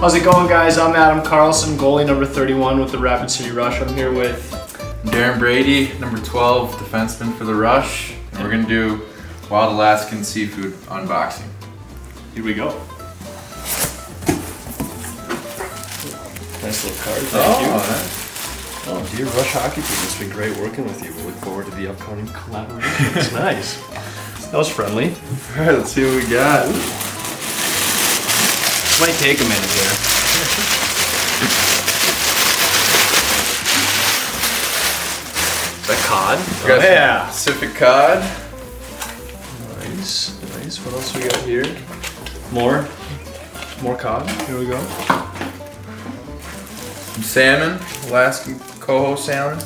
How's it going, guys? I'm Adam Carlson, goalie number 31 with the Rapid City Rush. I'm here with Darren Brady, number 12, defenseman for the Rush. And we're gonna do wild Alaskan seafood unboxing. Here we go. Nice little card, thank you. Oh, dear Rush hockey team, it's been great working with you. We look forward to the upcoming collaboration. It's nice. That was friendly. All right, let's see what we got. Might take a minute here. The cod. We got Yeah. Pacific cod. Nice, nice. What else we got here? More cod. Here we go. Some salmon, Alaskan coho salmon.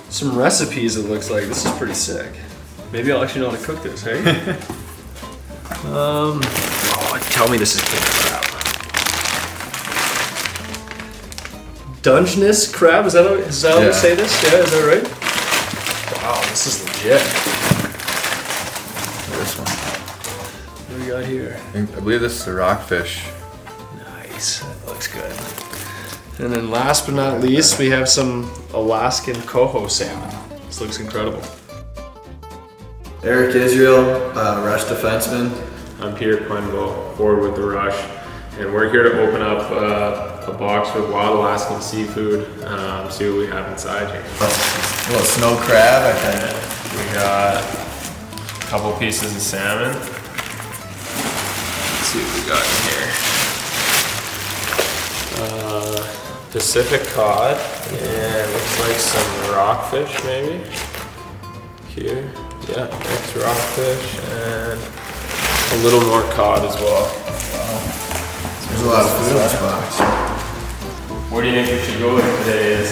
Some recipes. It looks like this is pretty sick. Maybe I'll actually know how to cook this. Hey. Oh, tell me this is king crab. Dungeness crab. Is that how you say this? Yeah, is that right? Wow, this is legit. This one. What do we got here? I believe this is a rockfish. Nice, that looks good. And then last but not least, we have some Alaskan coho salmon. This looks incredible. Eric Israel, Rush defenseman. I'm Peter Quenville, forward with the Rush, and we're here to open up a box with wild Alaskan seafood, see what we have inside here. A little snow crab, I think. We got a couple pieces of salmon. Let's see what we got in here. Pacific cod, and looks like some rockfish maybe. Here, yeah, next rockfish, and a little more cod as well. Wow. There's a lot of food in this box. What do you think we should go with today is?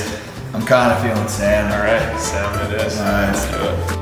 I'm kind of feeling salmon. Alright, salmon it is. Nice. Let's do it.